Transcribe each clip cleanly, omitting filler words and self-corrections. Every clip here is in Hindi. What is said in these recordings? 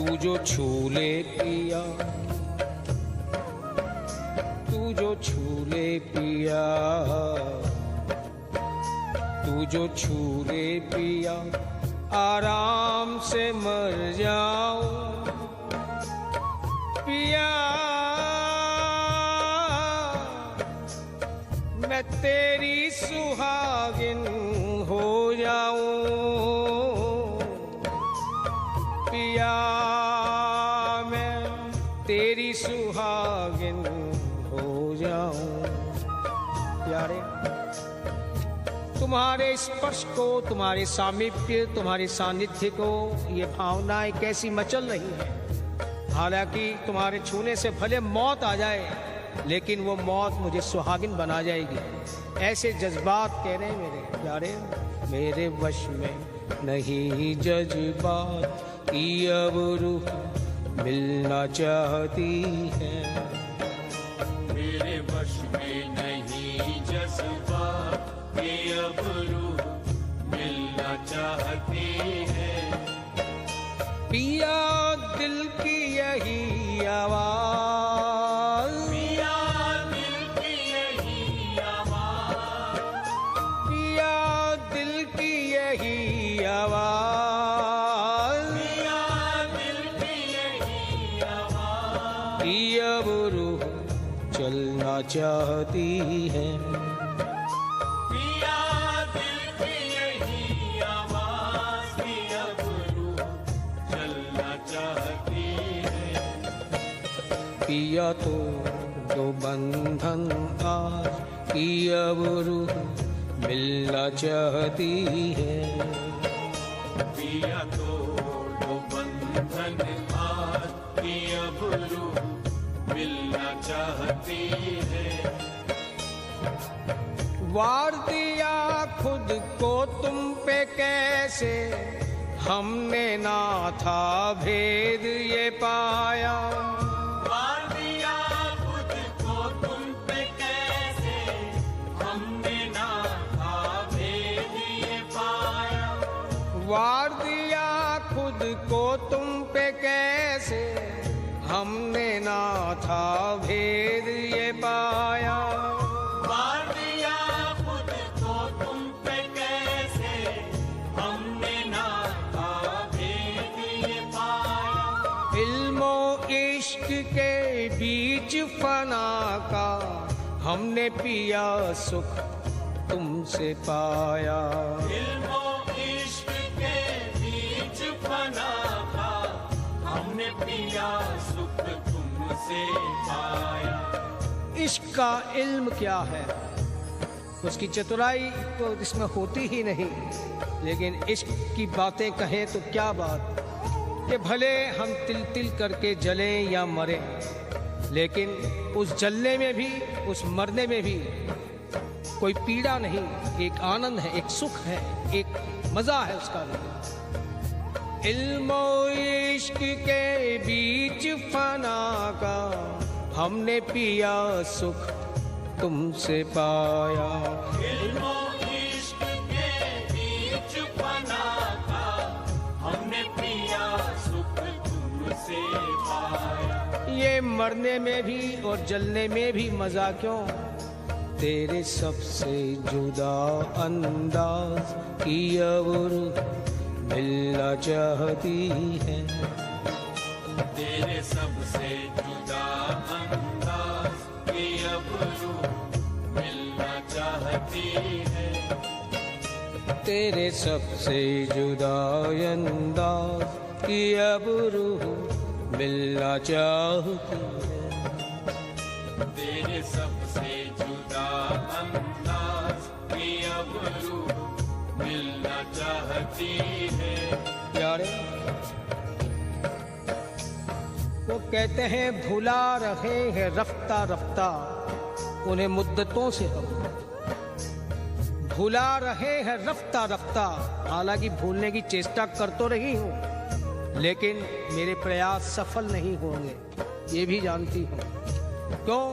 तू जो छू ले पिया, तू जो छू ले पिया, तू जो छू ले पिया, आराम से मर जाऊं पिया। मैं तेरी सुहागिन हो जाऊं पिया, मैं तेरी सुहागिन हो जाऊं। प्यारे, तुम्हारे स्पर्श को, तुम्हारे सामीप्य, तुम्हारे सानिध्य को ये भावनाएं कैसी मचल रही है। हालांकि तुम्हारे छूने से भले मौत आ जाए, लेकिन वो मौत मुझे सुहागिन बना जाएगी। ऐसे जज्बात कह रहे हैं मेरे प्यारे। मेरे वश में नहीं जज्बात की अब रूह मिलना चाहती है। मेरे वश में नहीं जज्बात की अब रूह मिलना चाहती है। पिया दिल की यही आवाज, पिया दिल की यही आवाज, पिया दिल की यही आवाज, पिया दिल की यही आवाज, कि अब रूह चलना चाहती है। पिया दिल की यही आवाज, कि अब रूह चलना चाहती है। पिया तो दो बंधन आज, कि अब रूह मिलना चाहती है। पिया तो बंधन आज, कि अब रूह मिलना चाहती है। वार दिया खुद को तुम पे कैसे, हमने ना था भेद ये पाया। वार दिया खुद को तुम पे कैसे, हमने ना था भेद ये पाया। वार दिया खुद को तुम पे कैसे, हमने ना था भेद ये पाया। वार दिया खुद को तुम पे कैसे, हमने ना था भेद ये पाया। इल्मो इश्क के बीच फना का, हमने पिया सुख तुमसे पाया। इल्मो इश्क के बीच फना था, हमने पिया सुख तुमसे पाया। इश्क का इल्म क्या है, उसकी चतुराई तो इसमें होती ही नहीं। लेकिन इश्क की बातें कहें तो क्या बात, कि भले हम तिल तिल करके जलें या मरें, लेकिन उस जलने में भी, उस मरने में भी कोई पीड़ा नहीं, एक आनंद है, एक सुख है, एक मजा है उसका भी। इल्मो इश्क के बीच फना का, हमने पिया सुख तुमसे पाया। इल्मो इश्क के बीच फना था, हमने पिया सुख तुमसे पाया। ये मरने में भी और जलने में भी मजा क्यों, तेरे सबसे जुदा अंदाज की अब रूह मिलना चाहती है। तेरे सबसे जुदा अंदाज की अब रूह मिलना चाहती है। तेरे सबसे जुदा अंदाज की अब रूह मिलना चाहती है। तेरे सबसे जुदा अंदाज की अब रूह मिलना चाहती है। प्यारे, वो कहते हैं भुला रहे हैं रफ्ता रफ्ता उन्हें मुद्दतों से हम, भुला रहे हैं रफ्ता रफ्ता। हालांकि भूलने की चेष्टा कर तो रही हूँ, लेकिन मेरे प्रयास सफल नहीं होंगे, ये भी जानती हूँ। क्यों?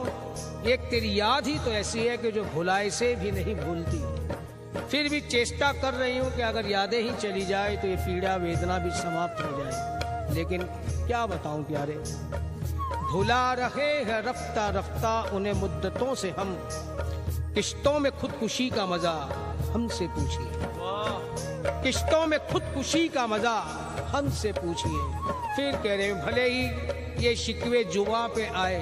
एक तेरी याद ही तो ऐसी है कि जो भुलाए से भी नहीं भूलती। फिर भी चेष्टा कर रही हूँ कि अगर यादें ही चली जाए तो ये पीड़ा वेदना भी समाप्त हो जाए। लेकिन क्या बताऊं प्यारे, भुला रहे हैं रफ्ता रफ्ता उन्हें मुद्दतों से हम, किश्तों में खुदकुशी का मजा हमसे पूछिए, किश्तों में खुदकुशी का मजा हमसे पूछिए। फिर कह रहे भले ही ये शिकवे जुबां पे आए,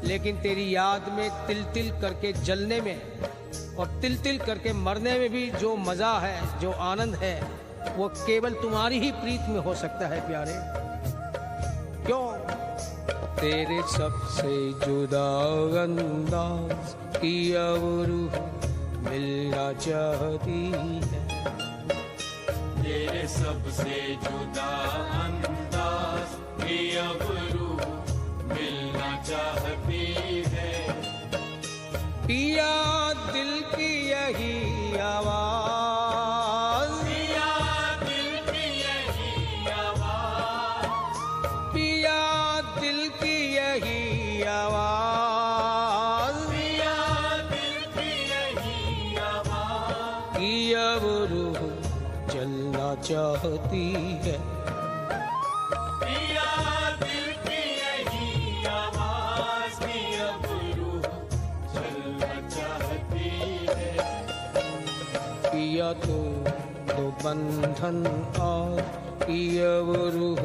लेकिन तेरी याद में तिल तिल करके जलने में और तिल तिल करके मरने में भी जो मजा है, जो आनंद है, वो केवल तुम्हारी ही प्रीत में हो सकता है प्यारे। क्यों? तेरे सबसे जुदा अंदाज की अब रूह मिलना चाहती है, तेरे सबसे जुदा अंदाज की अब रूह मिलना चाहती है। पिया दिल की यही आवाज, पिया दिल की यही आवाज, पिया दिल की यही आवाज, पिया दिल की यही आवाज, की अब रूह चलना चाहती है। पिया दिल की यही आवाज की अब रूह चलना चाहती है। पिया तो बंधन और की अब रूह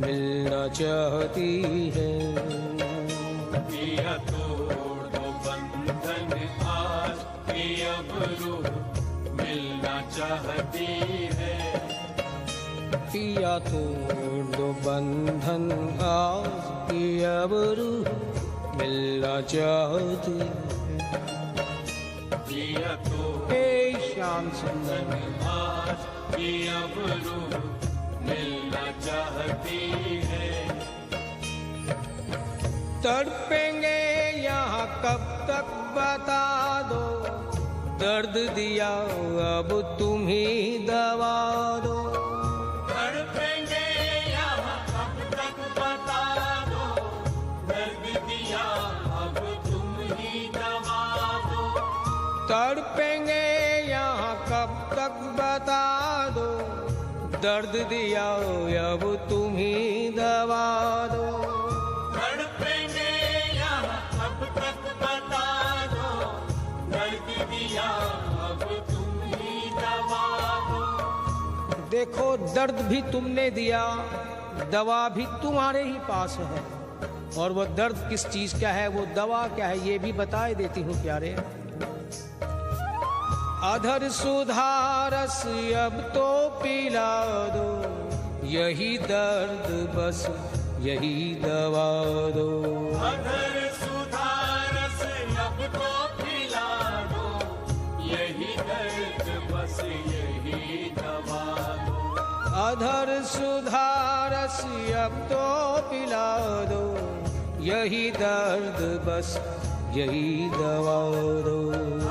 मिलना चाहती है। पिया तोड़ दो बंधन आज की अब रूह मिलना चाहती है। पिया तोड़ दो बंधन आज की अब रूह मिलना चाहती है। पिया तोड़ हे श्याम सुंदर, आज की अब रूह मिलना चाहती है। तड़पेंगे यहाँ कब तक बता दो, दर्द दिया अब तुम ही दवा दो। तड़पेंगे यहाँ कब तक बता दो, दर्द दिया अब तुम ही दवा दो। तड़पेंगे यहाँ कब तक बता दो, दर्द दिया अब तुम ही दवा दो। तड़पेंगे यहाँ कब तक बता दो, दर्द दिया अब तुम ही दवा दो। देखो दर्द भी तुमने दिया, दवा भी तुम्हारे ही पास है, और वो दर्द किस चीज का है, वो दवा क्या है, ये भी बताए देती हूँ प्यारे। अधर सुधारस अब तो पिला दो, यही दर्द बस यही दवा दो। अधर सुधारस अब तो पिला दो, यही दर्द बस यही दवा दो। अधर सुधारस अब तो पिला दो, यही दर्द बस यही दवा दो।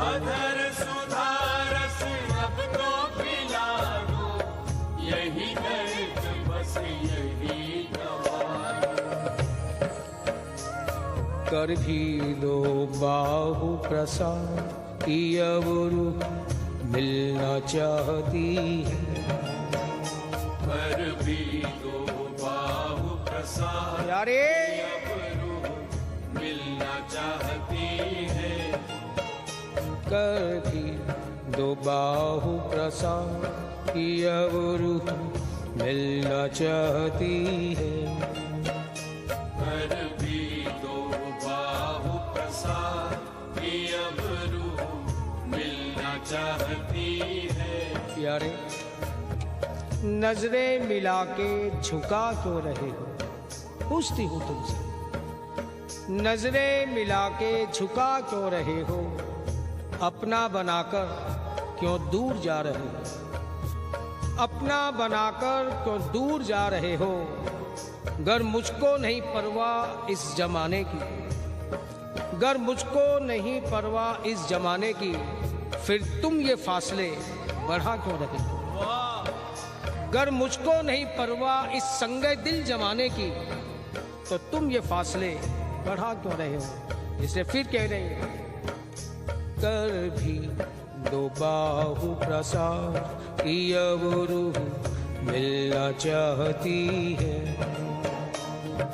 अधर सुधारस अब तो पिला दो, यही दर्द बस यही दवा दो। कर भी दो बाहु प्रसाद की अब रूह मिलना चाहती है। कर भी दो बाहु प्रसाद यारे अब रूह मिलना चाहती है। कर भी दो बाहु प्रसाद की अब रूह मिलना चाहती है। कर भी दो बाहु प्रसाद की अब रूह मिलना चाहती है। यारे नजरें मिला के झुका क्यों रहे हो, पूछती हूँ तुमसे। नजरें मिला के झुका क्यों रहे हो, अपना बनाकर क्यों दूर जा रहे हो, अपना बनाकर क्यों दूर जा रहे हो। गर मुझको नहीं परवाह इस जमाने की, गर मुझको नहीं परवाह इस जमाने की, फिर तुम ये फासले बढ़ा क्यों रहे हो। गर मुझको नहीं परवाह इस संगे दिल जमाने की, तो तुम ये फासले बढ़ा क्यों रहे हो। इसलिए फिर कह रहे हैं, कर भी दो बाहु प्रसाद की अब रूह मिलना चाहती है।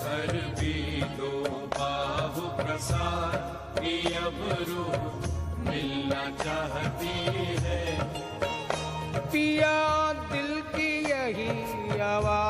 कर भी दो बाहु प्रसाद कि अब रूह मिलना चाहती है। पिया दिल की यही आवाज